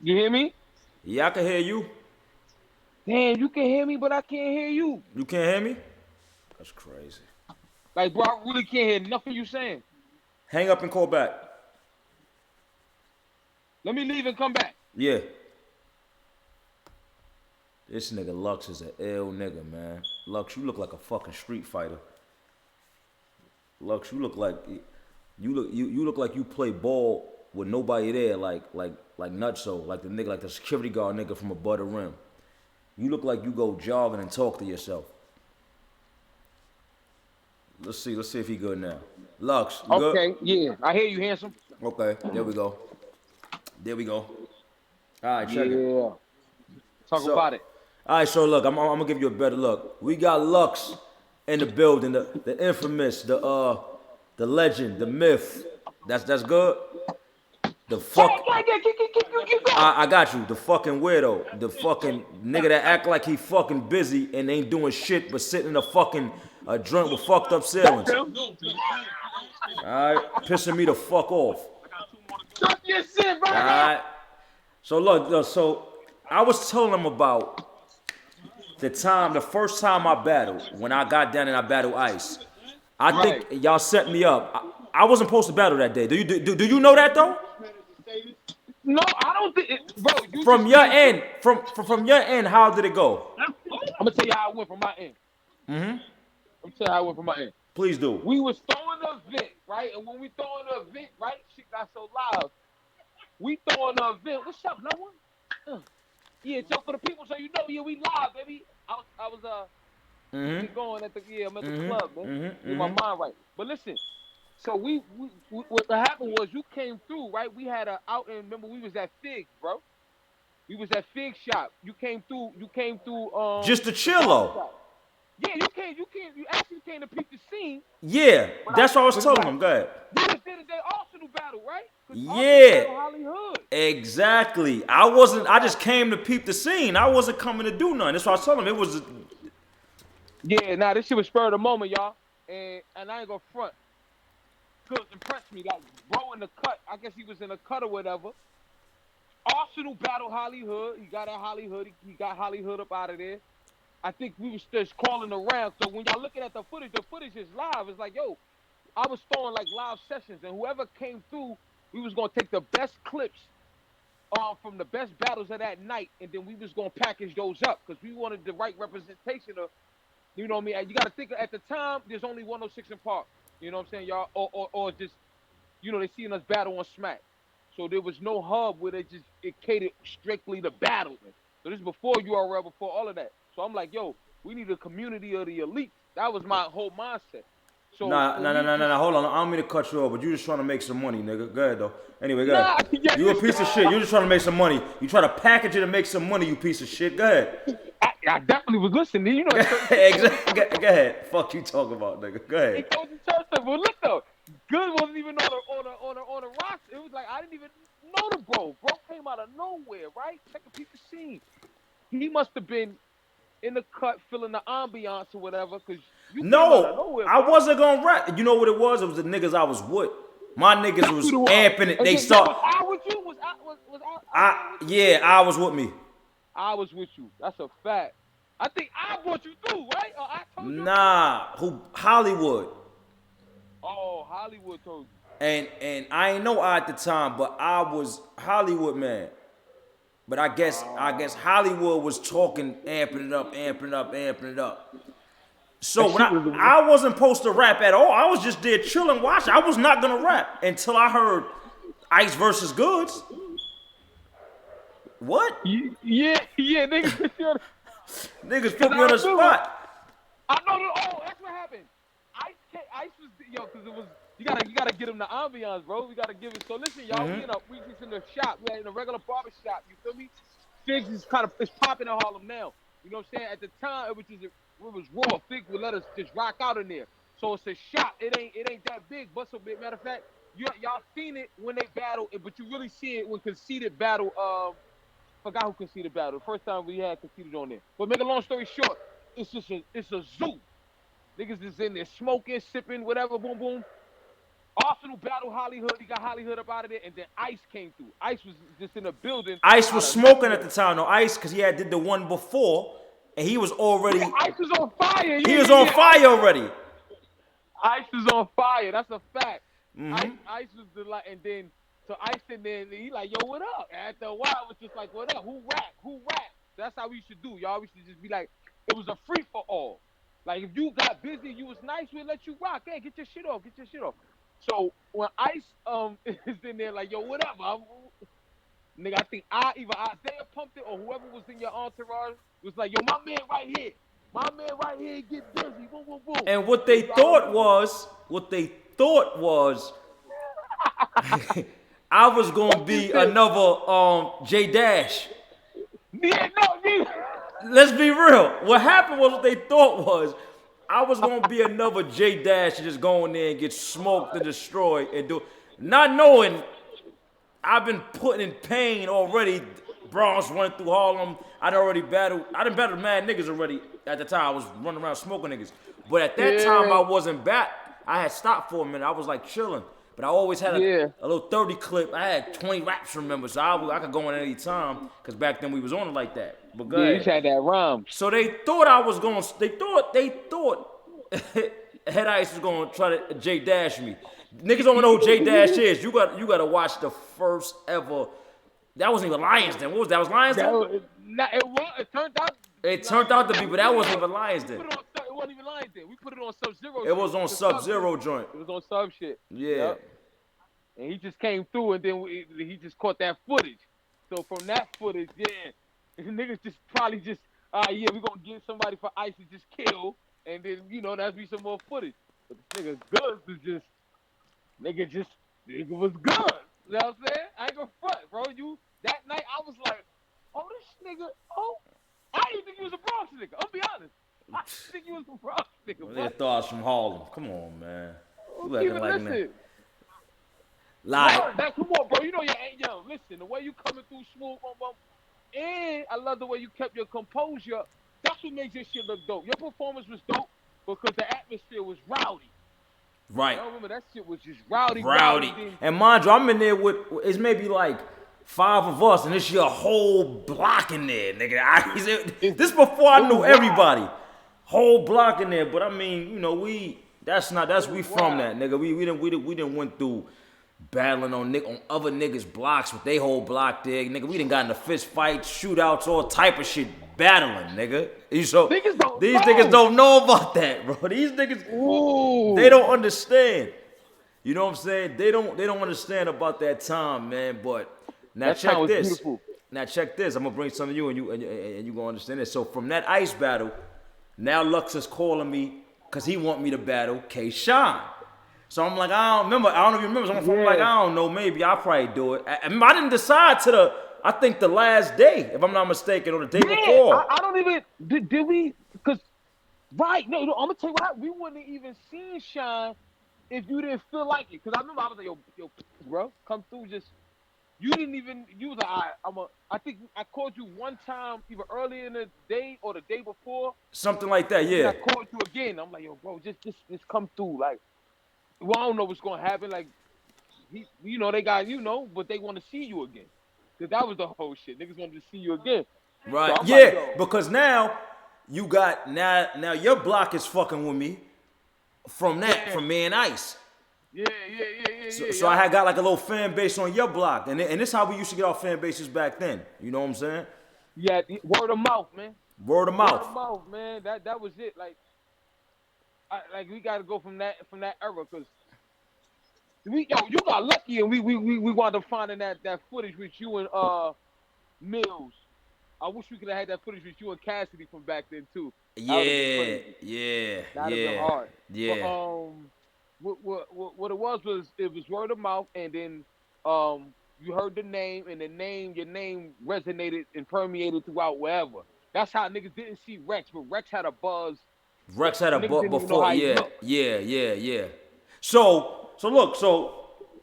You hear me? Yeah, I can hear you. Damn, you can hear me, but I can't hear you. You can't hear me? That's crazy. Like, bro, I really can't hear nothing you saying. Hang up and call back. Let me leave and come back. Yeah. This nigga Lux is an ill nigga, man. Lux, you look like a fucking street fighter. Lux, you look like you play ball with nobody there, like Nutso, like the nigga, like the security guard nigga from above the rim. You look like you go jogging and talk to yourself. Let's see if he good now. Lux, you good? Okay, yeah. I hear you, handsome. Okay, there we go. There we go. All right, check it. Yeah. Talk So, about it. all right, so look, I'm gonna give you a better look. We got Lux in the building, the infamous, the legend, the myth. That's good. The fuck, Keep going. I got you. The fucking weirdo, the fucking nigga that act like he fucking busy and ain't doing shit but sitting in a fucking joint with fucked up ceilings. All right, pissing me the fuck off. Talk your shit All right now. right. So look, so I was telling him about the first time I battled, when I got down and I battled Ice. I Right. think y'all set me up. I wasn't supposed to battle that day. Do you know that though? No, I don't think, bro. You From just your came through. end, from your end, how did it go? I'm gonna tell you how it went from my end. I'm gonna tell you how it went from my end. Please do. We was throwing the event, right? And when we throwing the event, right, shit got so loud. We throwing the event. What's up, no one? Yeah, so for the people, so you know, yeah, we live, baby. I was getting it going at the I'm at the club, man. Get my mind right. But listen, so what happened was you came through, right? We had a out and remember we was at Figs, bro. We was at Fig shop. You came through Just to the chill though. barbershop. Yeah, you actually came to peep the scene, Yeah, but that's what I was you telling got him. Go ahead. we just did a Arsenal battle, right? Because Arsenal Yeah, battle Holly Hood. exactly. I wasn't. I just came to peep the scene. I wasn't coming to do nothing. That's what I was telling him. It was. Yeah, nah, this shit was spur of the moment, y'all. And I ain't gonna front. Cause impressed me. Like, bro in the cut. I guess he was in a cut or whatever. Arsenal battle Holly Hood. He got at Holly Hood. He got Holly Hood up out of there. I think we was just calling around. So when y'all looking at the footage is live. It's like, yo, I was throwing like live sessions, and whoever came through, we was gonna take the best clips from the best battles of that night, and then we was gonna package those up because we wanted the right representation of, you know what I mean? And you gotta think at the time there's only 106 in Park. You know what I'm saying, y'all? Or just, you know, they seeing us battle on Smack. So there was no hub where it catered strictly to battling. So this is before URL, before all of that. So I'm like, yo, we need a community of the elite. That was my whole mindset. So Nah, when nah, nah, we nah, nah, just nah. Hold on. I don't mean to cut you off, but you just trying to make some money, nigga. Go ahead, though. Anyway, go ahead. nah, yeah, You a piece of shit. You just trying to make some money. You try to package it and make some money, you piece of shit. Go ahead. I definitely was listening. You know, it's certain shit goes Exactly. Go ahead. Fuck you talking about, nigga. Go ahead. it goes to church. But look though, Good wasn't even on the roster. It was like I didn't even know the bro. Bro came out of nowhere, right? Check a piece of scene. He must have been in the cut feeling the ambiance or whatever, because you came out of No, nowhere, I bro. wasn't gonna rap. You know what it was? It was the niggas I was with. My niggas That's was who the amping it. and They then that start. was I with you? Was I there with you? Yeah, I was with me. I was with you. That's a fact. I think I brought you through, right? Or I told you about it? Nah, who Hollywood. Oh, Hollywood told you. And I ain't know I at the time, but I was Hollywood man. But I guess Hollywood was talking, amping it up, amping it up, amping it up. That So when shit was I wasn't supposed to rap at all. I was just there chilling, watching. I was not gonna rap until I heard Ice versus Goods. What? yeah, niggas. Niggas Cause put me on I the remember, spot. I know that. Oh, that's what happened. Ice was cause it was you gotta get him the ambiance, bro. We gotta give it. So listen, y'all, we just in the shop, we in a regular barber shop. You feel me? Figs is it's popping in Harlem now. You know what I'm saying? At the time, it was raw. Figs would let us just rock out in there. So it's a shop. It ain't that big, but so big. Matter of fact, y'all seen it when they battle, but you really see it when Conceited battle. Forgot who Conceited battle. The first time we had Conceited on there. But make a long story short, it's a zoo. Niggas is in there smoking, sipping, whatever, boom, boom. Arsenal battled Hollywood. He got Hollywood up out of there, and then Ice came through. Ice was just in the building. Ice was smoking at the time, though. Ice, because he had did the one before, and he was already. Yeah, Ice was on fire. He was on fire already. Ice was on fire. That's a fact. Mm-hmm. Ice was the like, and then so Ice and then he like, yo, what up? And after a while, it was just like, what up? Who rap? Who rap? That's how we should do, y'all. We should just be like, it was a free for all. Like if you got busy, you was nice, we'd let you rock. Hey, get your shit off. Get your shit off. So when Ice is in there like, yo, whatever, nigga, I think either Isaiah pumped it or whoever was in your entourage was like, yo, my man right here, get busy, boom, boom, boom. And what they thought was, I was gonna be another J Dash. Yeah, no. Let's be real. What happened was what they thought was I was gonna be another J Dash and just go in there and get smoked and destroyed and do, not knowing I've been put in pain already. Bronx running through Harlem. I done battled mad niggas already at the time. I was running around smoking niggas. But at that time, I wasn't back. I had stopped for a minute. I was like chilling. But I always had a little 30 clip. I had 20 raps, remember, so I could go in at any time. Because back then we was on it like that. But go ahead. You had that rhyme. So they thought I was going to, they thought Head Ice was going to try to J Dash me. Niggas don't know who J Dash is. You got to watch the first ever. That wasn't even Lions Den. What was that? Was Lions Den? It turned out to be, but that wasn't even Lions Den. It wasn't even Lions Den. We put it on Sub-Zero. It was on Sub-Zero joint. It was on Sub shit. Yeah. Yep. And he just came through, and then he just caught that footage. So from that footage, niggas just probably just, we're gonna get somebody for Ice to just kill, and then that'd be some more footage. But this nigga Goodz was just, nigga was good. You know what I'm saying? I ain't gonna front, bro. That night I was like, oh, this nigga, I didn't think he was a Bronx nigga. I'll be honest. I didn't think he was a Bronx nigga. Well, they thought I was from Harlem. Come on, man. You acting like that. Lie. Come on, bro. You know you ain't young. Listen, the way you coming through smooth, and I love the way you kept your composure. That's what makes your shit look dope. Your performance was dope because the atmosphere was rowdy. Right. I remember that shit was just rowdy. And mind you, I'm in there with, it's maybe like 5 of us, and it's your whole block in there, nigga. This before I knew everybody. Whole block in there. But I mean, we from that, nigga. We didn't went through battling on other niggas' blocks with they whole block there, nigga. We done got into fist fights, shootouts, all type of shit, battling, nigga. These niggas don't know about that, bro. These niggas, they don't understand. You know what I'm saying? They don't understand about that time, man. But now check this. Beautiful. Now check this. I'm gonna bring some of you, and you gonna understand this. So from that Ice battle, now Lux is calling me because he want me to battle K-Shine. So I'm like, I don't know if you remember. So I'm like, I don't know, maybe I'll probably do it. I didn't decide I think the last day, if I'm not mistaken, or the day before. I don't even, did we, because, no, I'm going to tell you what, we wouldn't have even seen Shine if you didn't feel like it. Because I remember I was like, yo, bro, come through, you didn't even, you was like, all right, I think I called you one time, either earlier in the day or the day before. Something like that, yeah. I called you again. I'm like, yo, bro, just come through, like. Well, I don't know what's gonna happen. Like, they got but they want to see you again. Cause that was the whole shit. Niggas wanted to see you again. Right? So like, because now you got now your block is fucking with me from me and Ice. Yeah. So I had got like a little fan base on your block, and this is how we used to get our fan bases back then. You know what I'm saying? Yeah, word of mouth, man. Word of mouth. Word of mouth, man. That was it. Like we gotta go from that era, cause you got lucky and we wound up finding that footage with you and Mills. I wish we could have had that footage with you and Cassidy from back then too. Yeah. That'd have been hard. Yeah. But, what it was word of mouth, and then you heard the name, and your name resonated and permeated throughout wherever. That's how niggas didn't see Rex, but Rex had a buzz. Rex had a buzz before, yeah. So look,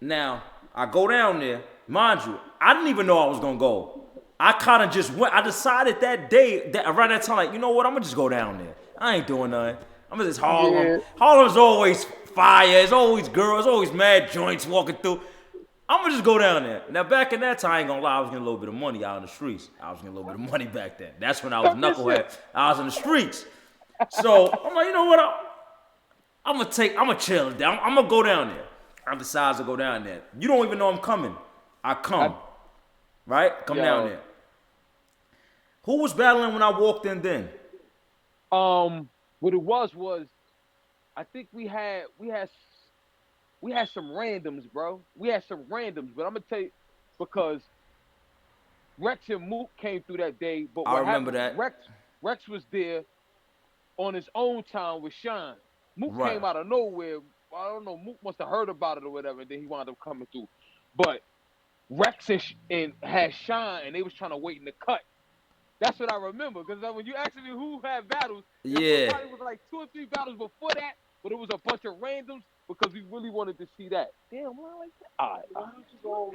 now I go down there. Mind you, I didn't even know I was gonna go. I kind of just went. I decided that day, around that time, like, you know what? I'm gonna just go down there. I ain't doing nothing. I'm just Harlem. Yeah. Harlem's always fire. It's always girls. It's always mad joints walking through. I'm gonna just go down there. Now, back in that time, I ain't gonna lie, I was getting a little bit of money out in the streets. I was getting a little bit of money back then. That's when I was knucklehead. I was in the streets. So I'm like, you know what? I'm gonna chill down. I'm gonna go down there. I decide to go down there. You don't even know I'm coming. I come. Right? Come down there. Who was battling when I walked in then? What it was I think we had some randoms, bro. We had some randoms, but I'm gonna tell you because Rex and Mook came through that day. But I remember that. Rex was there on his own time with Sean. Mook came out of nowhere. I don't know. Mook must have heard about it or whatever. And then he wound up coming through. But Rex and had Sean, and they was trying to wait in the cut. That's what I remember. Because when you asked me who had battles, it probably was like 2 or 3 battles before that. But it was a bunch of randoms because we really wanted to see that. Damn, why like that? All right.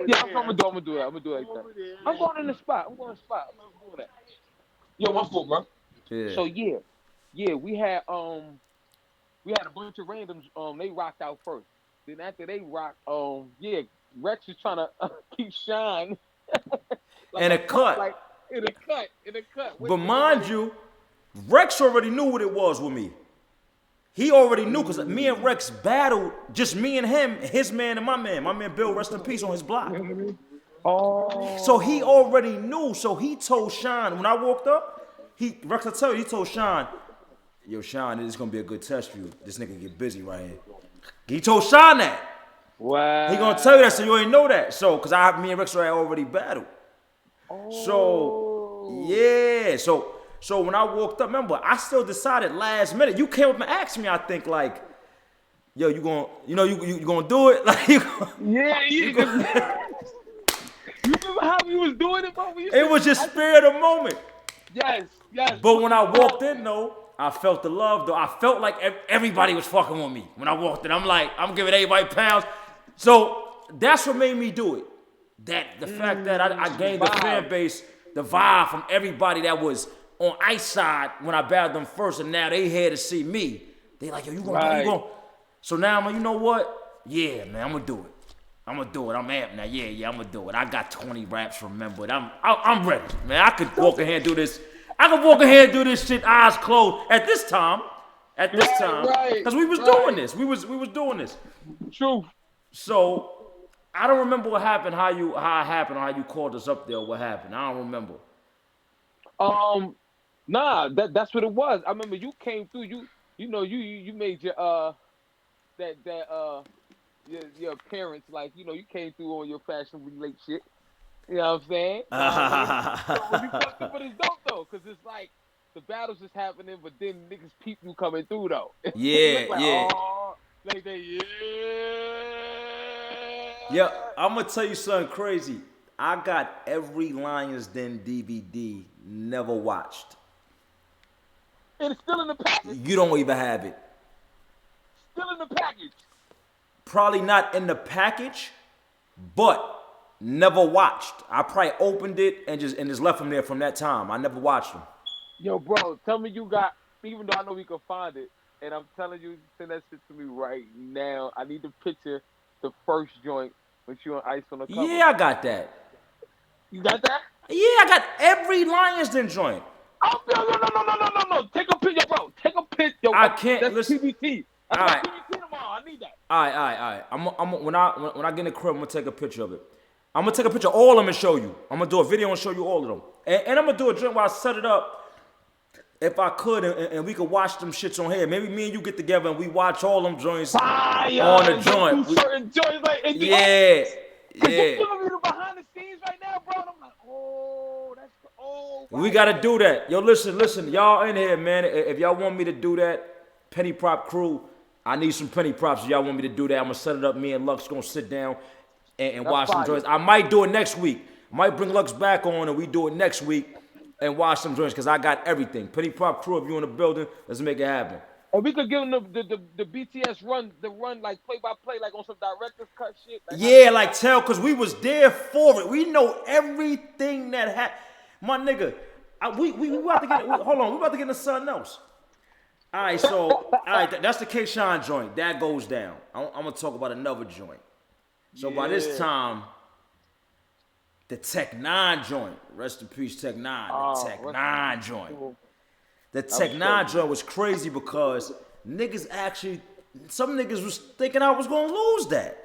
Yeah, I'm gonna do that. I'm gonna do it like that. I'm going in the spot. I'm going to the spot. I'm gonna do that. Yo, what's good, bro? Yeah. So we had a bunch of randoms. They rocked out first. Then after they rocked, Rex was trying to keep Shine in a cut. In a cut. But mind you, Rex already knew what it was with me. He already knew because me and Rex battled, just me and him, his man and my man. My man Bill, rest in peace, on his block. Oh. So he already knew. So he told Sean, when I walked up, Rex, I tell you, he told Sean, yo, Sean, this is going to be a good test for you. This nigga get busy right here. He told Sean that. Wow. He going to tell you that so you ain't know that. So, because me and Rex already battled. Oh. So, yeah. So when I walked up, remember, I still decided last minute. You came up and asked me, I think, like, yo, you gonna do it? Like, you remember how we was doing it, bro? It was just spare of the moment. Yes. But when I walked in, though, I felt the love, though. I felt like everybody was fucking with me when I walked in. I'm like, I'm giving everybody pounds. So that's what made me do it. The fact that I gained the fan base, the vibe from everybody that was on Ice side when I battled them first, and now they here to see me. They like, yo, you gonna. So now I'm like, you know what? Yeah, man, I'm gonna do it. I'm amped now. Yeah, I'm gonna do it. I got 20 raps remembered. I'm ready, man. I could walk in here and do this. I could walk in here and do this shit eyes closed at this time. Because we was doing this. We was doing this. True. So I don't remember what happened, how it happened, or how you called us up there, or what happened. I don't remember. Nah, that's what it was. I remember you came through. You made your your appearance, like, you came through on your Fashion Week late shit. You know what I'm saying? When you come through, but it's dope though, cause it's like the battles is happening, but then niggas peep you coming through though. Yeah, like, yeah. Oh, like they, Yeah, I'm gonna tell you something crazy. I got every Lions Den DVD, never watched. And it's still in the package? You don't even have it. Still in the package? Probably not in the package, but never watched. I probably opened it and just left them there from that time. I never watched them. Yo, bro, tell me you got, even though I know we can find it, and I'm telling you, send that shit to me right now. I need to picture the first joint with you on Ice on the cover. Yeah, I got that. You got that? Yeah, I got every Lions Den joint. Oh, no. Take a picture, bro. Take a picture. I can't. That's listen. TBT. All right. TBT tomorrow. I need that. All right. When I get in the crib, I'm gonna take a picture of it. I'm gonna take a picture of all of them and show you. I'm gonna do a video and show you all of them. And I'm gonna do a joint where I set it up, if I could, and we could watch them shits on here. Maybe me and you get together and we watch all them joints on the joint. Certain joints, like, yeah. You're giving me the behind the scenes right now, bro. And I'm like, we gotta do that. Yo, listen, y'all in here, man. If y'all want me to do that, Penny Prop crew, I need some penny props. If y'all want me to do that, I'm gonna set it up. Me and Lux gonna sit down and watch some joints. I might do it next week. I might bring Lux back on and we do it next week and watch some joints because I got everything. Penny Prop crew, if you in the building, let's make it happen. And we could give them the BTS run like play by play, like on some director's cut shit. Like tell, because we was there for it. We know everything that happened. My nigga, we about to get, hold on, we about to get into something else. All right, so all right, that's the K-Shine joint. That goes down. I'm gonna talk about another joint. So by this time, the Tech 9 joint, rest in peace, Tech 9, the Tech 9 joint. The Tech 9 joint was crazy because niggas actually, some niggas was thinking I was gonna lose that.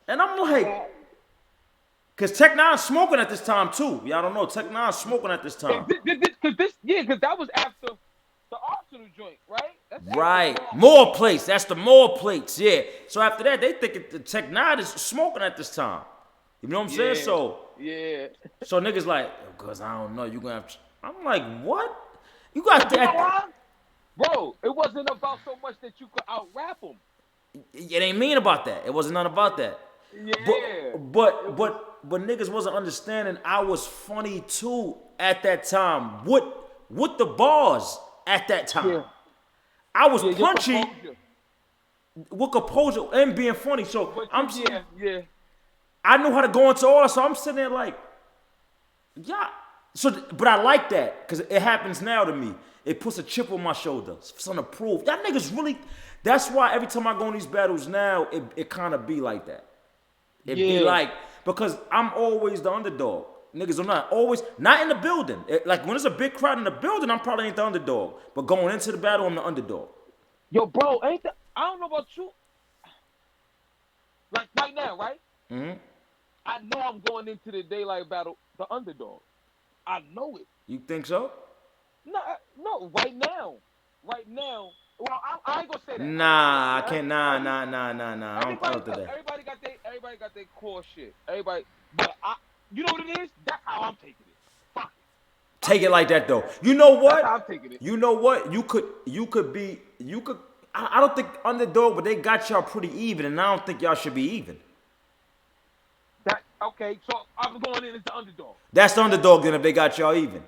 And I'm like, cause Tech 9 smoking at this time too. Y'all don't know, Tech 9 smoking at this time. Cause that was after the Arsenal joint, right? Right. More plates. That's the more plates. Yeah. So after that, they think the Tech 9 is smoking at this time. You know what I'm saying? So So niggas like, cause I don't know, you gonna have to. I'm like, what? You got that? Bro, it wasn't about so much that you could out rap them. It ain't mean about that. It wasn't none about that. Yeah. But niggas wasn't understanding I was funny too at that time. With the bars at that time. Yeah. I was punchy with composure and being funny. So I knew how to go into all that. So I'm sitting there like, yeah. So, but I like that because it happens now to me. It puts a chip on my shoulder. Something to prove. Y'all niggas really. That's why every time I go in these battles now, it kind of be like that. It be like, because I'm always the underdog. Niggas are not in the building. Like when there's a big crowd in the building, I'm probably ain't the underdog. But going into the battle, I'm the underdog. Yo, bro, I don't know about you. Like right now, right? Mm-hmm. I know I'm going into the daylight battle, the underdog. I know it. You think so? No, right now. Well, I ain't gonna say that. Nah, I can't. Nah. I don't do that. Everybody got their core shit. Everybody, but you know what it is? That's how I'm taking it. Fuck it. Take it like that though. You know what? That's how I'm taking it. You know what? You could be. I don't think underdog, but they got y'all pretty even, and I don't think y'all should be even. Okay, so I'm going in as the underdog. That's the underdog then if they got y'all even.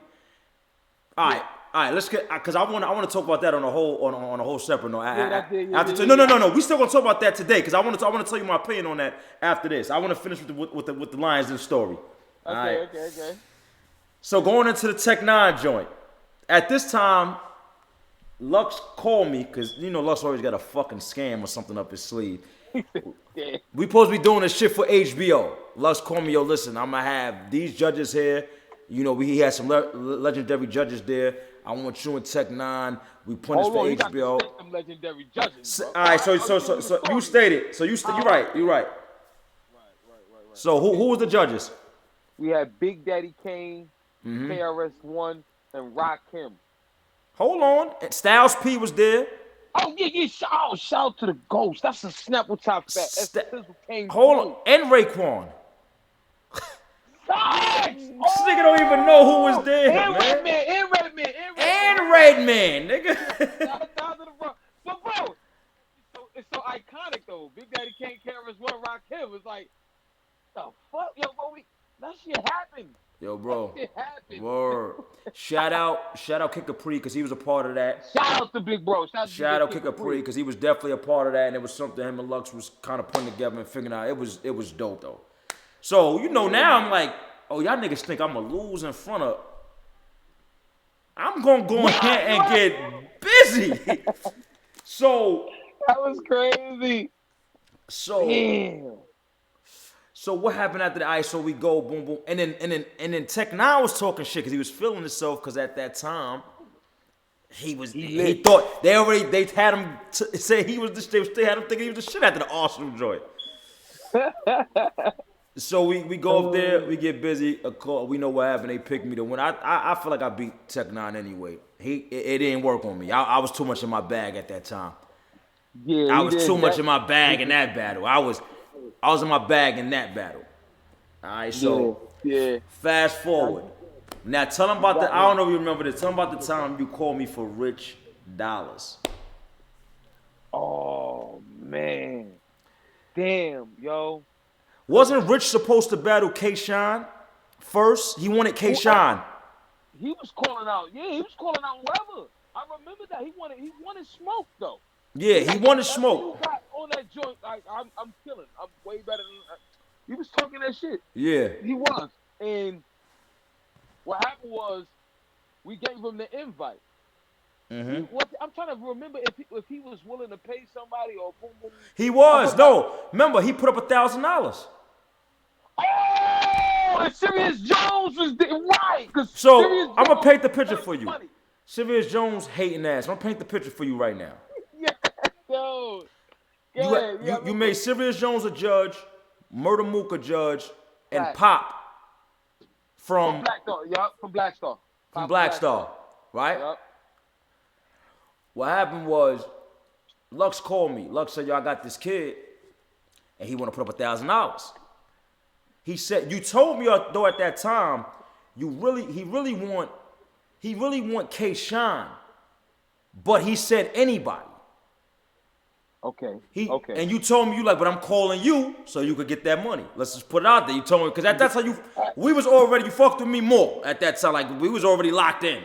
All right. Let's get because I want to talk about that on a whole separate note. No. We still gonna talk about that today because I want to tell you my opinion on that after this. I want to finish with the Lions Den story. Okay. So going into the Tech 9 joint, at this time, Lux called me because you know Lux always got a fucking scam or something up his sleeve. We supposed to be doing this shit for HBO. Lux called me, yo, listen, I'm gonna have these judges here. You know, he had some legendary judges there. I want you and Tech 9. We put this for HBO. Some legendary judges, bro. All right, so you stated. So you're right. You're right. Right. So who was the judges? We had Big Daddy Kane, KRS-One, and Rakim. Hold on. Styles P was there. Oh, yeah. Shout out to the Ghost. That's a Snapple Top Fat. Hold on. And Raekwon. Facts! This nigga don't even know who was there, man. And Redman, nigga. But bro, it's so iconic though. Big Daddy Kane, KRS-One, Rakim was like, the fuck, yo, bro, that shit happened. Yo, bro. That shit happened. Word. Shout out Kid Capri because he was a part of that. Shout out to Big Bro. Shout out Kid Capri because he was definitely a part of that, and it was something him and Lux was kind of putting together and figuring out. It was dope though. So you know now I'm like, oh y'all niggas think I'm gonna lose in front of. I'm gonna go in here and get busy. So that was crazy. So damn. So what happened after the ice? So we go boom boom, and then Tech 9 was talking shit because he was feeling himself because at that time he thought they had him say he was they had him thinking he was the shit after the Arsenal joint. So we go up there, we get busy. A call, we know what happened. They picked me to win. I feel like I beat Tech 9 anyway. It didn't work on me. I was too much in my bag at that time. Yeah, I was too much in my bag in that battle. I was in my bag in that battle. All right, so fast forward. Now tell them about I don't know if you remember this. Tell them about the time you called me for Rich Dollars. Oh man, damn, yo. Wasn't Rich supposed to battle K-Shine first? He wanted K-Shine. He was calling out. Yeah, he was calling out whoever. I remember that he wanted smoke though. Yeah, he wanted smoke. You got on that joint, like I'm killing. I'm way better than. He was talking that shit. Yeah, he was. And what happened was, We gave him the invite. Mm-hmm. I'm trying to remember if he was willing to pay somebody or boom boom. He was. No, remember he put up $1,000. Oh, and Sirius Jones was right. So I'm gonna paint the picture for you. Sirius Jones hating ass. I'm gonna paint the picture for you right now. Yeah, yo. You made Sirius Jones a judge, Murder Mook a judge, and Pop from Black Star. Yup, from Black Star. From Black Star, right? Yep. What happened was, Lux called me. Lux said, "Yo, I got this kid, and he want to put up $1,000." He said, "You told me though at that time, he really want K Shine, but he said anybody." Okay. And you told me, but I'm calling you so you could get that money. Let's just put it out there. You told me, because that's how you fucked with me more at that time. Like, we was already locked in.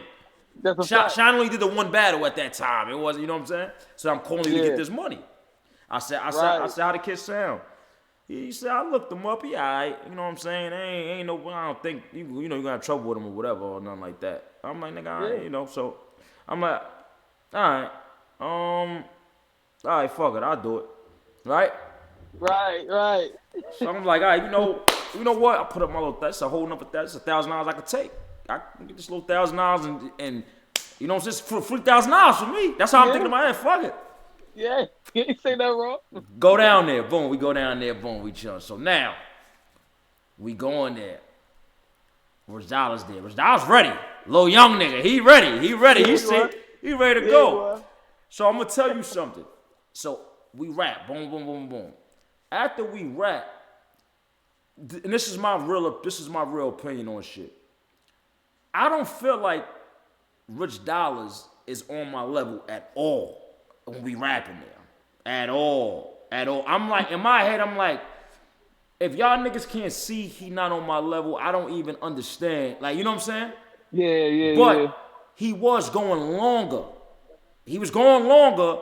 Shine only did the one battle at that time. It wasn't, you know what I'm saying? So I'm calling you to get this money. I said, how the kid sound? He said, I looked him up. He all right. You know what I'm saying? Ain't no, I don't think, you know, you're going to have trouble with him or whatever or nothing like that. I'm like, nigga, all right, you know. So I'm like, all right, fuck it, I'll do it. Right? Right. So I'm like, all right, you know what? I put up my little, that's a whole nother, that's $1,000 I could take. I can get this little $1,000 and you know, it's just for $3,000 for me. That's how I'm thinking in my head. Fuck it. Yeah, you ain't say that wrong. Go down there, boom. We go down there, boom. We chill. So now we going there. Rosales there. Rosales ready. Little young nigga. He ready. He ready to go. So I'm gonna tell you something. So we rap. Boom, boom, boom, boom. After we rap, and this is my real opinion on shit. I don't feel like Rich Dollars is on my level at all when we rapping there. At all. I'm like, in my head, I'm like, if y'all niggas can't see he not on my level, I don't even understand. Like, you know what I'm saying? Yeah. But he was going longer. He was going longer,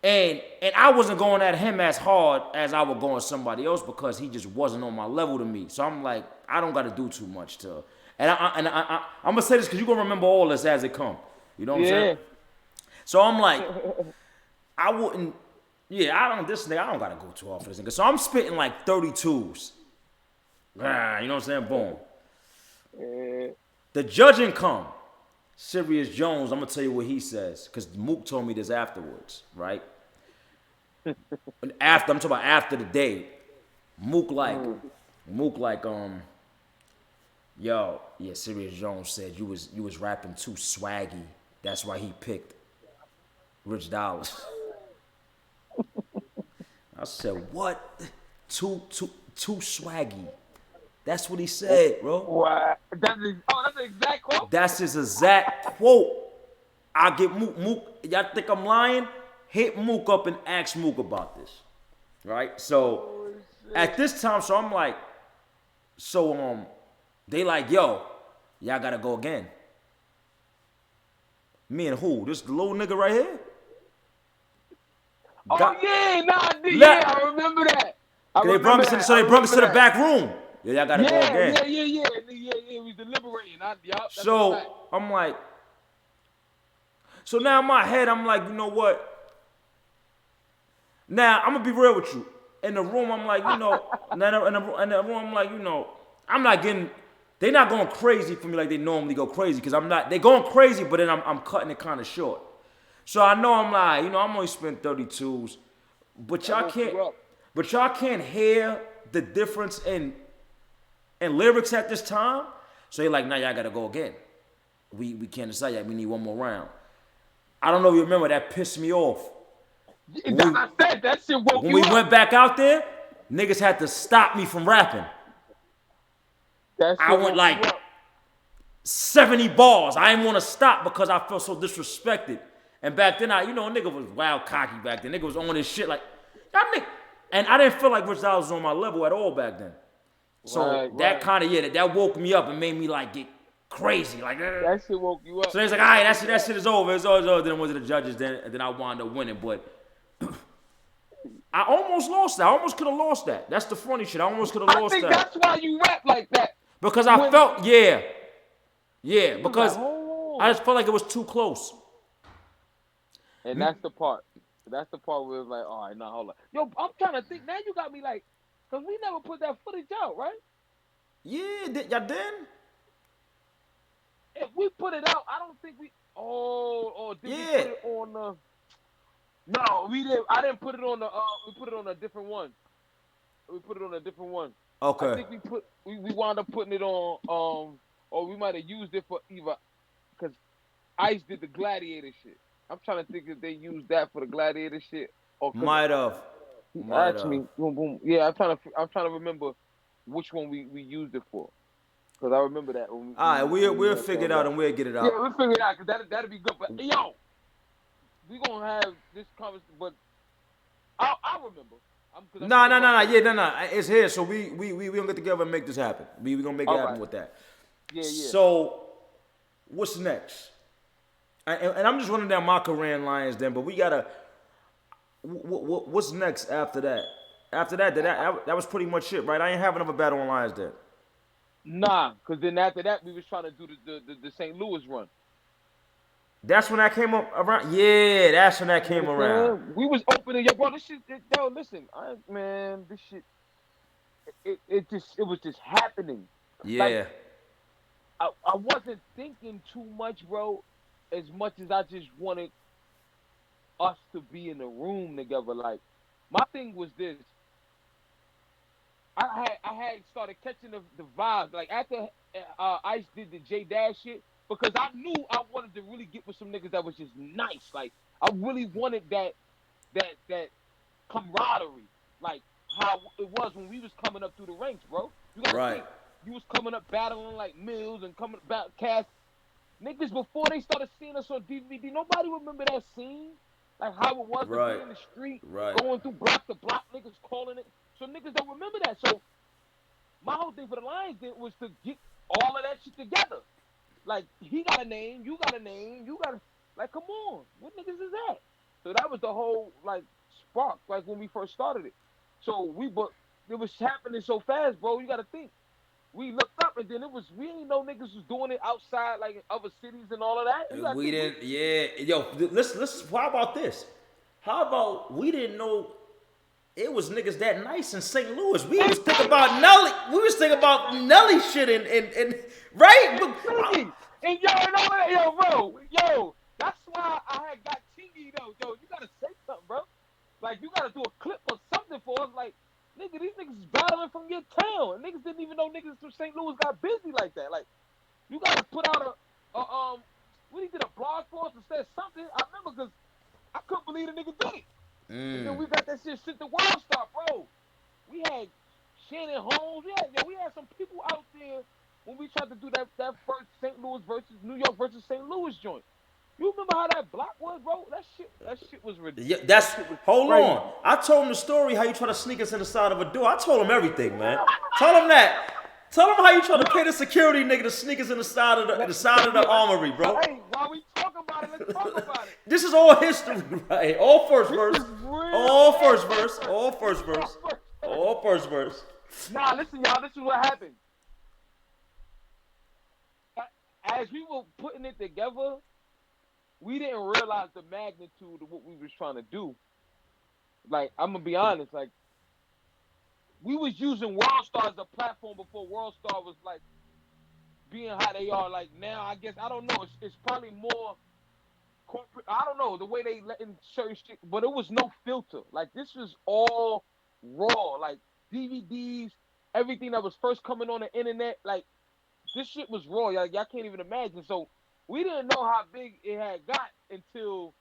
and I wasn't going at him as hard as I would go at somebody else because he just wasn't on my level to me. So I'm like, I don't got to do too much to. And I'm gonna say this because you're gonna remember all this as it come. You know what I'm saying? So I'm like, I wouldn't. Yeah, I don't gotta go too hard for this nigga. So I'm spitting like 32s. You know what I'm saying? Boom. The judging come. Sirius Jones, I'm gonna tell you what he says, because Mook told me this afterwards, right? I'm talking about after the day. Mook like, yo, yeah, Sirius Jones said you was rapping too swaggy. That's why he picked Rich Dollars. I said, what? Too swaggy. That's what he said, bro. What? That's the exact quote? That's his exact quote. I get Mook. Y'all think I'm lying? Hit Mook up and ask Mook about this. Right? So, at this time, so I'm like, they like, yo, y'all gotta go again. Me and who? This little nigga right here? I remember that. They brought us to the back room. Yeah, y'all gotta go again. Yeah. We deliberating. So I'm like, so now in my head, I'm like, you know what? Now I'm gonna be real with you. In the room, I'm like, you know, in the room, I'm like, you know, I'm not getting. They're not going crazy for me like they normally go crazy because I'm not. They're going crazy, but then I'm cutting it kind of short. So I know I'm like, you know, I'm only spending 32s, but y'all can't hear the difference in lyrics at this time. So you're like, nah, y'all gotta go again. We can't decide yet. We need one more round. I don't know if you remember, that pissed me off. That shit woke you up. When we went back out there, niggas had to stop me from rapping. I went like 70 bars. I didn't want to stop because I felt so disrespected. And back then, a nigga was wild cocky back then. Nigga was on this shit like, y'all nigga. And I didn't feel like Rich Dollars was on my level at all back then. So that woke me up and made me like get crazy. Like that shit woke you up. So they was like, all right, that shit is over. It's over. Then I went to the judges. Then I wound up winning. But I almost lost that. I almost could have lost that. That's the funny shit. I almost could have lost that. I think that's why you rap like that. Because I felt, because on. I just felt like it was too close. And that's the part. That's the part where it's like, all right, now hold on. Yo, I'm trying to think. Now you got me like, because we never put that footage out, right? Yeah, y'all didn't? If we put it out, I don't think we. Oh, did we put it on the? No, we didn't. I didn't put it on the. We put it on a different one. We put it on a different one. Okay. I think we wound up putting it on. Or we might have used it for either, because Ice did the Gladiator shit. I'm trying to think if they used that for the Gladiator shit or Might have. Actually, boom, boom. Yeah, I'm trying to remember which one we used it for, because I remember that. All right, we'll figure it out and we'll get it out. Yeah, we'll figure it out, because that'd be good. But yo, we gonna have this conversation, but I remember. No. Yeah, it's here. So we gonna get together and make this happen. We gonna make it happen with that. Yeah. So what's next? And I'm just running down my career in Lions then, but we gotta. What's next after that? After that was pretty much it, right? I ain't have another battle on Lions then. Nah, because then after that we was trying to do the St. Louis run. That's when that came up around. Yeah, that's when that came around. We was opening, yo, bro. This shit, yo, listen, man, this shit, it was just happening. Yeah. Like, I wasn't thinking too much, bro, as much as I just wanted us to be in the room together. Like, my thing was this. I had started catching the vibes. Like, after Ice did the J Dash shit, because I knew I wanted to really get with some niggas that was just nice. Like, I really wanted that camaraderie. Like, how it was when we was coming up through the ranks, bro. You gotta think, you was coming up battling like Mills and coming back Cass. Niggas, before they started seeing us on DVD, nobody remember that scene. Like how it was to be in the street, going through block to block, niggas calling it. So niggas don't remember that. So my whole thing for the Lions then was to get all of that shit together. Like, he got a name, you got a name, like, come on. What niggas is that? So that was the whole, like, spark, like, when we first started it. So it was happening so fast, bro, you gotta think. We looked up, and then we didn't know niggas was doing it outside, like, in other cities and all of that. We didn't, Yo, listen, how about this? How about we didn't know it was niggas that nice in St. Louis? We was thinking about Nelly. We was thinking about Nelly shit and right? And yo, and all that, yo, bro, that's why I had got Chingy, though. Yo, you gotta say something, bro. Like, you gotta do a clip or something for us. Like, nigga, these niggas is battling from your town. And niggas didn't even know niggas from St. Louis got busy like that. Like, you gotta put out when he did a blog for us and said something. I remember, because I couldn't believe the nigga did it. And then we got that shit sent to World Star, bro. We had Shannon Holmes. We had some people out there when we tried to do that first St. Louis versus New York versus St. Louis joint. You remember how that block was, bro? That shit was ridiculous. Yeah, hold on. I told him the story how you try to sneak us in the side of a door. I told him everything, man. Tell him that. Tell him how you try to pay the security nigga to sneak us in the side of the armory, bro. Hey, while we talk about it, let's talk about it. This is all history, right? All first verse. All first verse. All first verse. All first verse. Nah, listen, y'all. This is what happened. As we were putting it together, we didn't realize the magnitude of what we was trying to do. Like, I'm gonna be honest, like, we was using World Star as a platform before World Star was like being how they are like now. I guess, I don't know. It's probably more corporate. I don't know the way they letting certain shit, but it was no filter. Like, this was all raw, like DVDs, everything that was first coming on the internet. Like, this shit was raw. Y'all can't even imagine. So we didn't know how big it had got until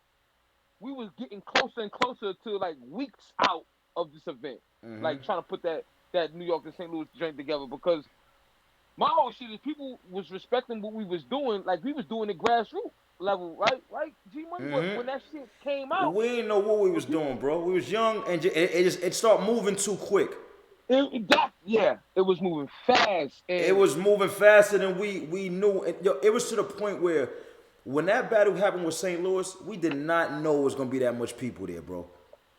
we was getting closer and closer to like weeks out of this event. Like, trying to put that New York and St. Louis joint together, because my whole shit is people was respecting what we was doing. Like, we was doing it grassroots level, right? G Money, when that shit came out, we didn't know what we was doing, bro. We was young, and it started moving too quick. It was moving fast. And it was moving faster than we knew. It was to the point where when that battle happened with St. Louis, we did not know it was gonna be that much people there, bro.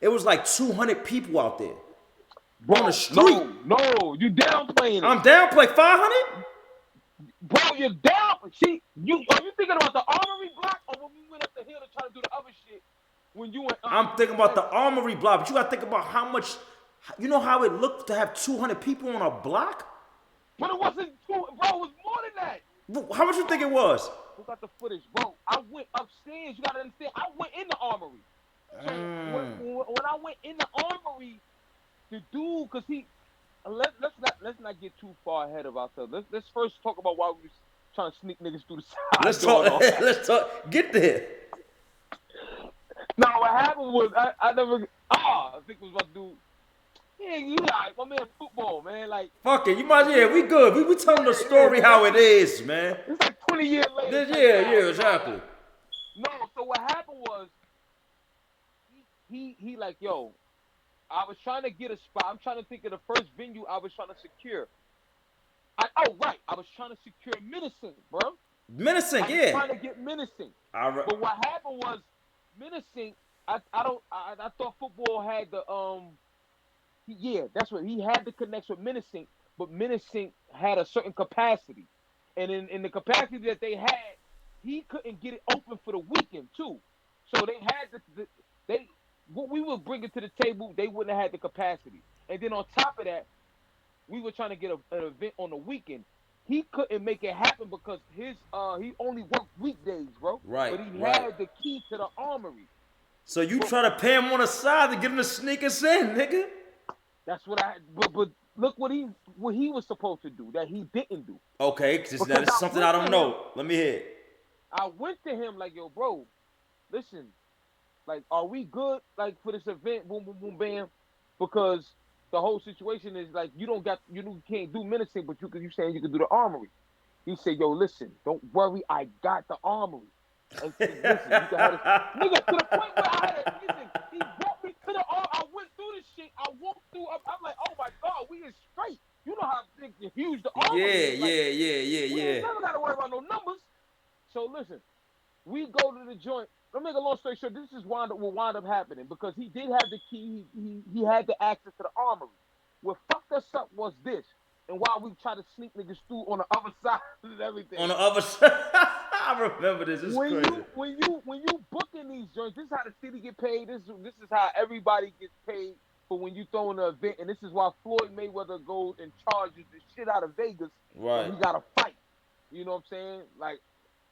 It was like 200 people out there. Bro, on the street. No, you downplaying it. I'm downplaying 500? Bro, you're down. See, are you thinking about the Armory block or when we went up the hill to try to do the other shit? When you went, I'm thinking about the Armory block, but you gotta think about how much. You know how it looked to have 200 people on a block? But it wasn't bro. It was more than that. How much you think it was? Who got the footage, bro? I went upstairs. You gotta understand. I went in the Armory. So when I went in the Armory, the dude, cause he, let's not get too far ahead of ourselves. Let's first talk about why we was trying to sneak niggas through the side. Let's talk. Let's talk. Get there. No, what happened was I think it was my dude. Yeah, you like my man football, man. Like fuck it, you might we good. We telling the story how it is, man. It's like 20 years later. Yeah, exactly. No, so what happened was he like, yo, I was trying to get a spot. I'm trying to think of the first venue I was trying to secure. I was trying to secure Menacing, bro. Menacing, yeah. I was trying to get Menacing. But what happened was Menacing, I thought football had the that's what he had the connection with Menacing, but Menacing had a certain capacity. And in the capacity that they had, he couldn't get it open for the weekend too. So they had what we were bringing to the table, they wouldn't have had the capacity. And then on top of that, we were trying to get an event on the weekend. He couldn't make it happen because he only worked weekdays, bro. Right. But he had the key to the Armory. So you try to pay him on the side to get him to sneak us in, nigga. That's what but look what he was supposed to do that he didn't do. Okay, because that is something I don't know. Let me hear it. I went to him like, yo, bro, listen, like, are we good, like, for this event, boom, boom, boom, bam? Because the whole situation is, like, you can't do Menacing, but you saying you can do the Armory. He said, yo, listen, don't worry, I got the Armory. And listen, you can have this. Nigga, to the point where I had listen, he brought me to the Armory. I went through this shit. I walked through, I'm like, oh my God, we is straight. You know how big and huge the Armory is. Yeah. We ain't never got to worry about no numbers. So listen, we go to the joint. Let me make a long story short. This is what wound up happening because he did have the key. He had the access to the Armory. What fucked us up was this, and while we try to sneak niggas through on the other side and everything. On the other side, I remember this. This is crazy. When you booking these joints, this is how the city get paid. This is how everybody gets paid for when you throw in an event, and this is why Floyd Mayweather goes and charges the shit out of Vegas. Right. He got to fight. You know what I'm saying? Like,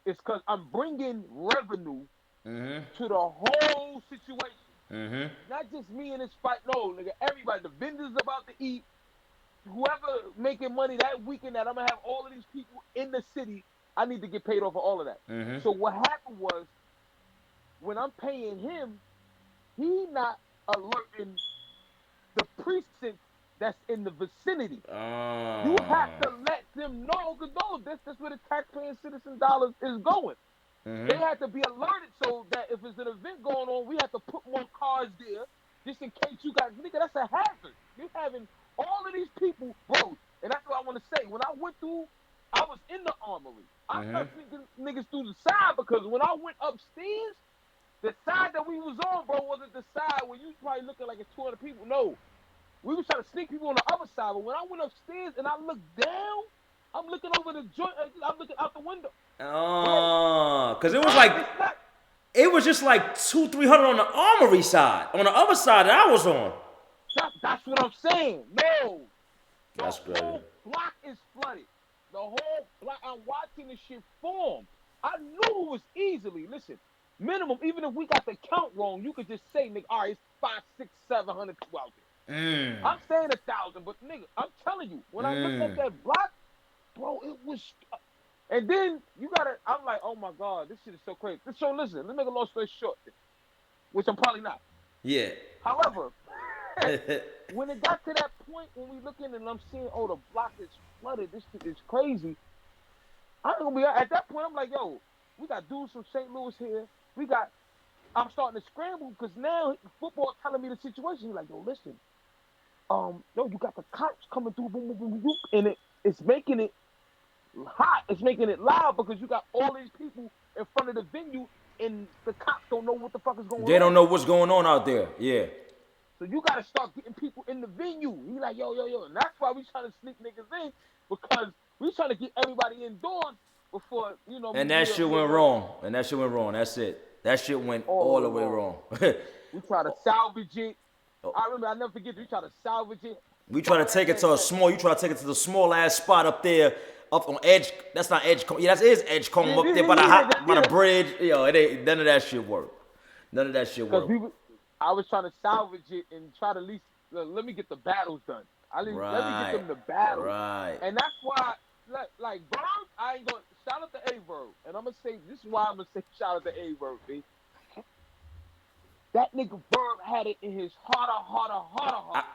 it's because I'm bringing revenue to the whole situation. Not just me in this fight. No, nigga, everybody. The vendors about to eat. Whoever making money that weekend that I'm going to have all of these people in the city, I need to get paid off of all of that. So what happened was, when I'm paying him, he not alerting the precinct that's in the vicinity. You have to let them know, because that's where the taxpaying citizen dollars is going. They have to be alerted so that if there's an event going on, we have to put more cars there just in case you got, nigga, that's a hazard. You're having all of these people, bro, and that's what I want to say. When I went through, I was in the Armory. I started sneaking niggas through the side because when I went upstairs, the side that we was on, bro, wasn't the side where you probably looking like it's 200 people. No. We was trying to sneak people on the other side, but when I went upstairs and I looked down, I'm looking over the joint, I'm looking out the window. Because it was like, it was just like 200-300 on the Armory side. On the other side that I was on. That's what I'm saying. No. That's great. The whole block is flooded. The whole block, I'm watching this shit form. I knew it was easily, listen, minimum, even if we got the count wrong, you could just say, nigga, all right, it's 500, 600, 700 people out there. I'm saying 1,000, but nigga, I'm telling you, when I looked at that block, bro, it was, and then I'm like, oh my God, this shit is so crazy. So listen, let me make a long story short, which I'm probably not. Yeah. However, when it got to that point, when we looking and I'm seeing, oh, the block is flooded, this shit is crazy. I'm gonna be at that point. I'm like, yo, we got dudes from St. Louis here. I'm starting to scramble because now football telling me the situation. He's like, yo, listen, yo, you got the cops coming through, boom, boom, boom, boom, and it's making it hot. It's making it loud because you got all these people in front of the venue, and the cops don't know what the fuck is going on. They don't know what's going on out there. Yeah. So you got to start getting people in the venue. He like, yo. And that's why we trying to sneak niggas in, because we trying to get everybody indoors before you know. And that shit went wrong. And that shit went wrong. That's it. That shit went all the way wrong. We try to salvage it. I remember. I never forget. We try to salvage it. We try to take it to a small. You try to take it to the small ass spot up there, up on Edge. That's not Edgecombe. Yeah, that is Edgecombe up there by the bridge. Yo, it ain't none of that shit work. None of that shit work. I was trying to salvage it and try to at least let me get the battles done. Let me get them the battle. Right. And that's why, like Verb, I ain't gonna shout out to A-Verb, and I'm gonna say this is why I'm gonna say shout out to A-Verb, B. That nigga Verb had it in his heart.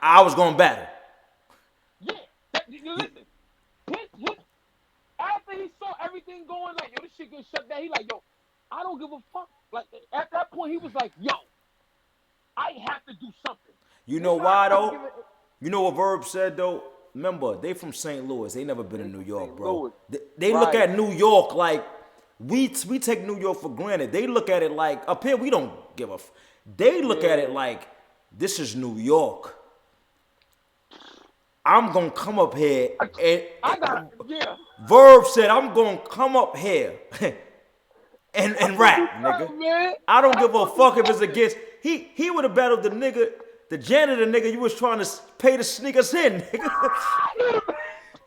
I was gonna battle. Yeah, listen. After he saw everything going, like, yo, this shit getting shut down, he like, yo, I don't give a fuck. Like, at that point, he was like, yo, I have to do something. You know why, though? You know what Verb said, though? Remember, they from St. Louis. They never been in New York, bro. They look at New York like, we take New York for granted. They look at it like, up here, we don't give a They look at it like, this is New York. I'm gonna come up here Verb said, I'm gonna come up here and rap, nigga. I don't give a fuck if it's against. He would have battled the nigga, the janitor nigga you was trying to pay to sneak us in, nigga.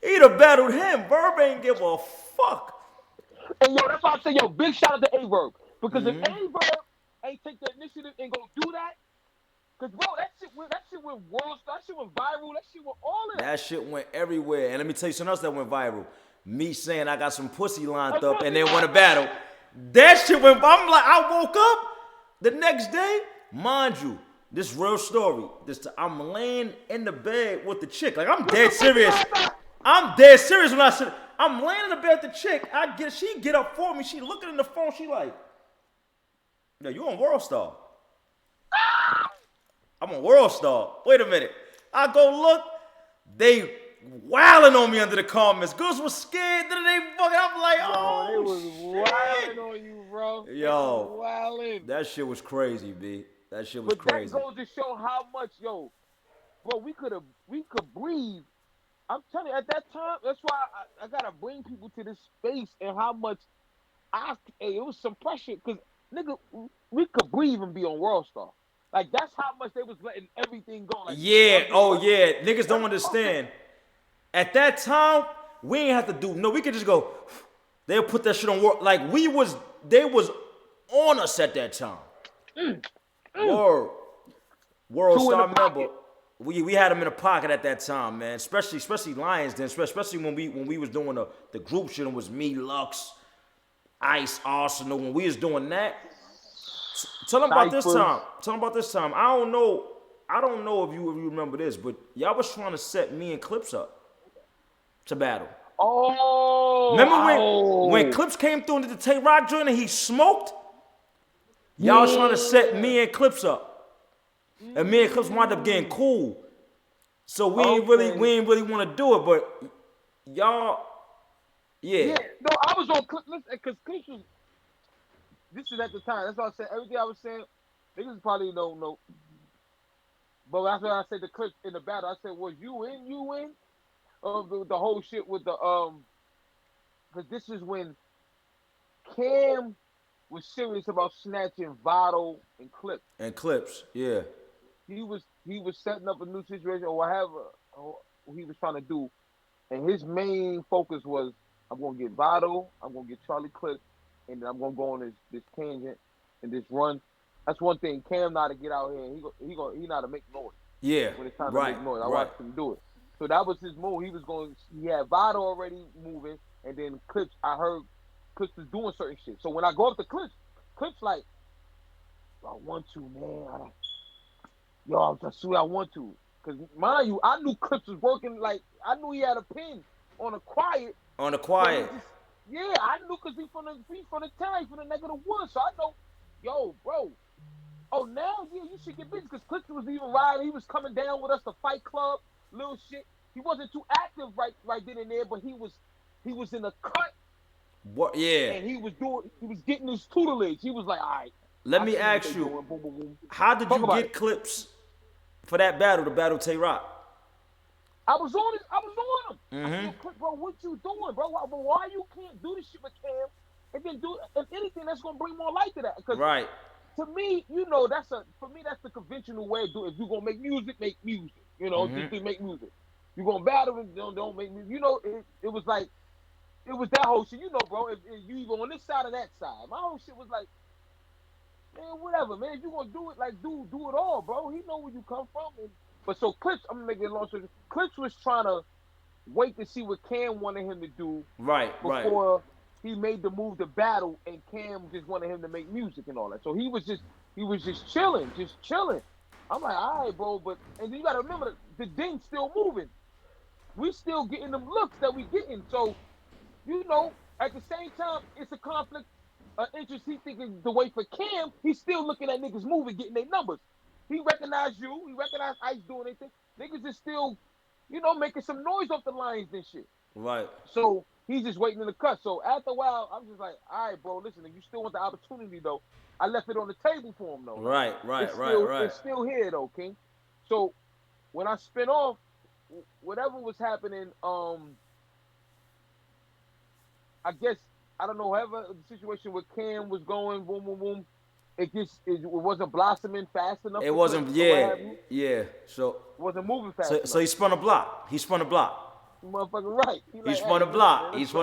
He'd have battled him. Verb ain't give a fuck. And yo, that's why I say, yo, big shout out to A-Verb. Because if A-Verb ain't take the initiative and go do that, because, bro, that shit went world star, that shit went viral, that shit went all in. That shit went everywhere. And let me tell you something else that went viral. Me saying I got some pussy lined up and they want to battle. That shit went, I'm like, I woke up the next day, mind you, this real story. I'm laying in the bed with the chick. Like, I'm dead serious. I'm dead serious when I said, I'm laying in the bed with the chick. She get up for me. She looking in the phone. She like, yo, you on World Star? I'm on World Star. Wait a minute. I go look. They wilding on me under the comments. Goodz was scared. Then they fucking. I'm like, oh, they was wilding on you, bro. Yo, that shit was crazy, B. That shit was crazy. That goes to show how much, yo, bro. We could breathe. I'm telling you, at that time, that's why I gotta bring people to this space and how much it was some pressure because nigga, we could breathe and be on World Star. Like, that's how much they was letting everything go. Like, yeah, niggas don't understand. At that time, we ain't have to do we could just go. They'll put that shit on work. Like, they was on us at that time. World Star member. We had them in the pocket at that time, man. Especially Lions then. Especially when we was doing the group shit. It was me, Lux, Ice, Arsenal. When we was doing that. Tell them about this time. I don't know if you remember this, but y'all was trying to set me and Clips up to battle. Oh, remember when Clips came through into the Tay Rock joint and he smoked? Y'all was trying to set me and Clips up, and me and Clips wound up getting cool. So we ain't really want to do it, but y'all, yeah. No, I was on Clips because Clips was. This is at the time. That's why I said everything I was saying. Niggas probably don't know. But that's why I said the Clips in the battle. I said, was you in? The whole shit with the because this is when Cam was serious about snatching Votto and Clips. And Clips, yeah. He was setting up a new situation or whatever he was trying to do, and his main focus was, I'm gonna get Votto, I'm gonna get Charlie Clips. And then I'm gonna go on this tangent and this run. That's one thing. Cam know how to get out here and he know how to make noise. Yeah. When it's time to make noise. I watched him do it. So that was his move. He had Votto already moving, and then Clips, I heard Clips was doing certain shit. So when I go up to Clips like, I want to, man. I swear I want to. Cause mind you, I knew Clips was working like I knew he had a pin on a quiet. Yeah, I knew because he's from the town, from the neck of the woods. So I know, yo, bro. Oh, now, yeah, you should get busy because Clips was even riding. He was coming down with us to Fight Club, little shit. He wasn't too active right then and there, but he was in the cut. What? Yeah. And he was getting his tutelage. He was like, all right. Let me ask you, how did you get Clips for that battle, the battle Tay Rock? I was on him. I said, yo, Clip, bro, what you doing, bro? Why you can't do this shit with Cam and then do and anything that's gonna bring more light to that? Because Right. to me, you know, that's the conventional way of doing it. If you're gonna make music, make music. You know, just to make music. You're gonna battle and don't make music. You know, it was like it was that whole shit. You know, bro, if you either on this side or that side. My whole shit was like, man, whatever, man. If you gonna do it, like do it all, bro. He know where you come from. But so Clips, I'm gonna make it a long story. Clips was trying to wait to see what Cam wanted him to do before he made the move to battle, and Cam just wanted him to make music and all that. So he was just chilling. I'm like, all right, bro, but and you gotta remember the ding's still moving. We still getting them looks that we getting. So, you know, at the same time, it's a conflict of interest. He thinking the way for Cam, he's still looking at niggas moving, getting their numbers. He recognized you. He recognized Ice doing anything. Niggas is still, you know, making some noise off the lines and shit. Right. So he's just waiting in the cut. So after a while, I'm just like, all right, bro, listen, if you still want the opportunity, though, I left it on the table for him, though. Right. It's still here, though, King. So when I spin off, whatever was happening, I guess, I don't know, however the situation with Cam was going, boom, boom, boom, it wasn't blossoming fast enough. It wasn't, yeah. So it wasn't moving fast enough. So he spun a block. Motherfucker, right. He spun a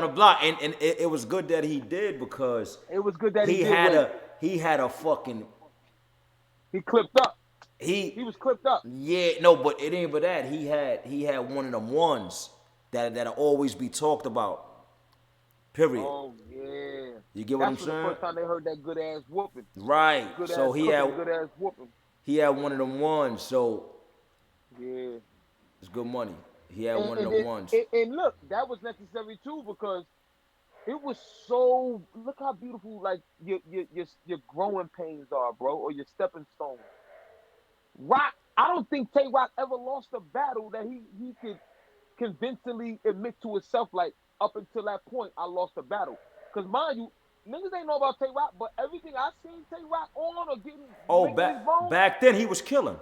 block. And it was good that he did, because it was good that he had a fucking. He clipped up. He was clipped up. Yeah, no, but it ain't but that. He had one of them ones that'll always be talked about. Period. Oh yeah. You get what I'm saying? That's the first time they heard that good ass whooping. Right. So he had good ass whooping. He had one of them ones. So yeah, it's good money. He had one of them ones. And look, that was necessary too, because it was so. Look how beautiful, like your growing pains are, bro, or your stepping stones. Rock, I don't think Tay Rock ever lost a battle that he could convincingly admit to himself, like, up until that point, I lost a battle. Because mind you, niggas ain't know about Tay Rock, but everything I seen Tay Rock on or getting back then he was killing.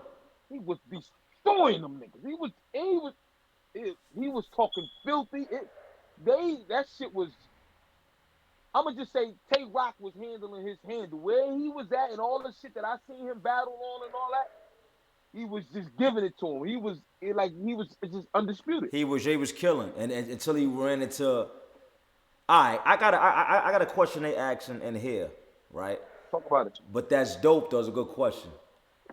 He was destroying them niggas. He was talking filthy. That shit was. I'ma just say Tay Rock was handling his handle. Where he was at and all the shit that I seen him battle on and all that, he was just giving it to him. He was just undisputed. He was killing, and until he ran into. All right, I got a question they asking in here, right? Talk about it. But that's dope, though. It's a good question.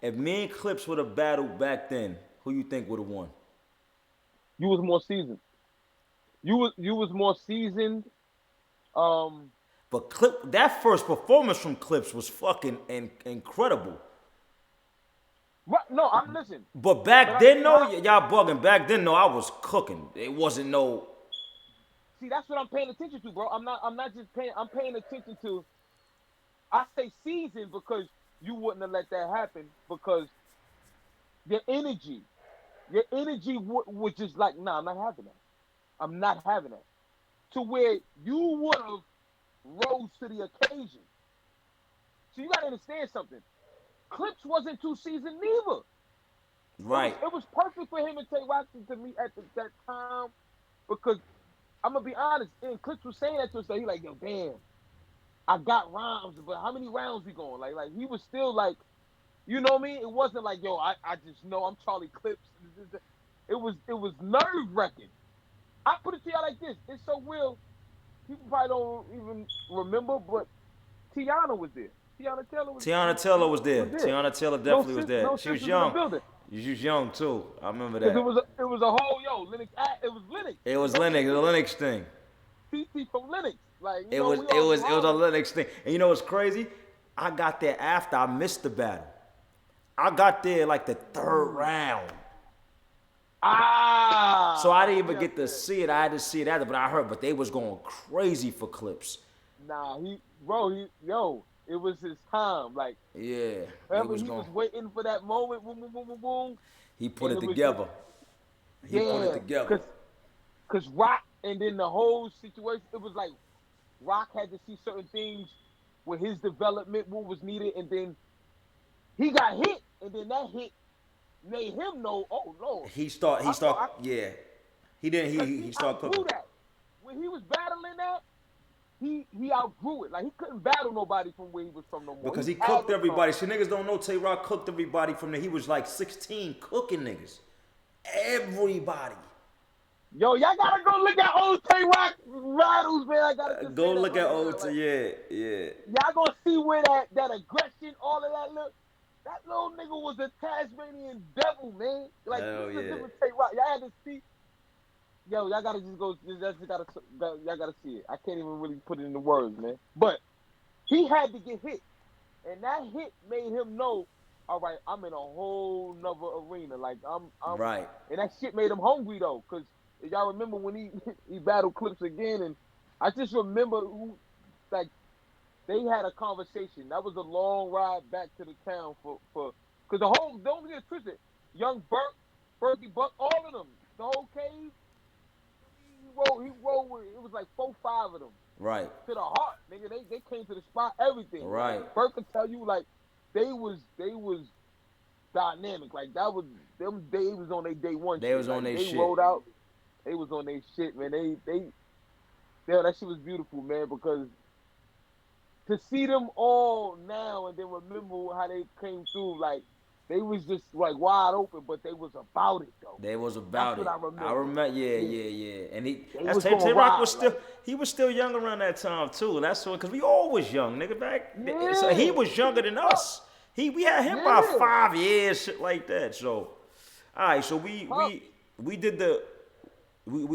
If me and Clips would have battled back then, who you think would have won? You was more seasoned. You was more seasoned. But that first performance from Clips was fucking incredible. What? No, I'm listening. But back then, y'all bugging. Back then, I was cooking. It wasn't no. See, that's what I'm paying attention to, bro. I'm not just paying. I'm paying attention to. I say season because you wouldn't have let that happen, because your energy would just like, nah, I'm not having that. I'm not having that. To where you would have rose to the occasion. So you gotta understand something. Clips wasn't too seasoned neither. Right. It was perfect for him and Tay Rock to meet at that time, because I'm gonna be honest, and Clips was saying that to us, so he like, yo, damn, I got rounds, but how many rounds we going? Like he was still like, you know what I mean? It wasn't like, yo, I just know I'm Charlie Clips. It was nerve wracking. I put it to y'all like this. It's so real. People probably don't even remember, but Tiana was there. Tiana Taylor was there. Tiana Taylor definitely was there. She was young. She was young too. I remember that. It was a whole Linux. It was Linux. It was Linux. It was a Linux thing. TT from Linux. Like it was a Linux thing. And you know what's crazy? I got there after I missed the battle. I got there like the third round. So I didn't even get to see it. I had to see it after, but I heard. But they was going crazy for Clips. Nah, it was his time. Like, yeah, he was waiting for that moment. Boom, boom, boom, boom, boom. He put it together. He put it together. Cause Rock, and then the whole situation, it was like Rock had to see certain things with his development, what was needed, and then he got hit, and then that hit made him know, oh Lord. He start. He didn't. He started cooking. That. When he was battling that, he outgrew it. Like he couldn't battle nobody from where he was from no more. Because he cooked everybody. See, niggas don't know Tay Rock cooked everybody from there. He was like 16 cooking niggas. Everybody. Yo, y'all gotta go look at old Tay Rock battles, man. I gotta go look at old Tay. Yeah. Y'all gonna see where that aggression, all of that look. That little nigga was a Tasmanian devil, man. Like hell this is yeah. a different Tay Rock. Y'all had to see. Yo, y'all gotta just go. Y'all gotta see it. I can't even really put it into words, man. But he had to get hit, and that hit made him know. All right, I'm in a whole nother arena. Like I'm right. And that shit made him hungry though, cause y'all remember when he battled Clips again, and I just remember they had a conversation. That was a long ride back to the town for cause don't get it twisted. Young Berkey Buck, all of them, the whole cave. He rolled with, it was like 4-5 of them. Right. To the heart, nigga. They came to the spot, everything. Right. Like, Burke could tell you, like, they was dynamic. Like, that was, they was on their day one They shit. was on their shit. They rolled out. They was on their shit, man. That shit was beautiful, man, because to see them all now and then remember how they came through, like, they was just like wide open, but they was about it though. They was about That's it. What I remember, yeah. And Tay Rock was still, he was still young around that time too. And that's what, cause we all was young, nigga. Back, so he was younger than us. We had him by 5 years, shit like that. So, all right. So we did the we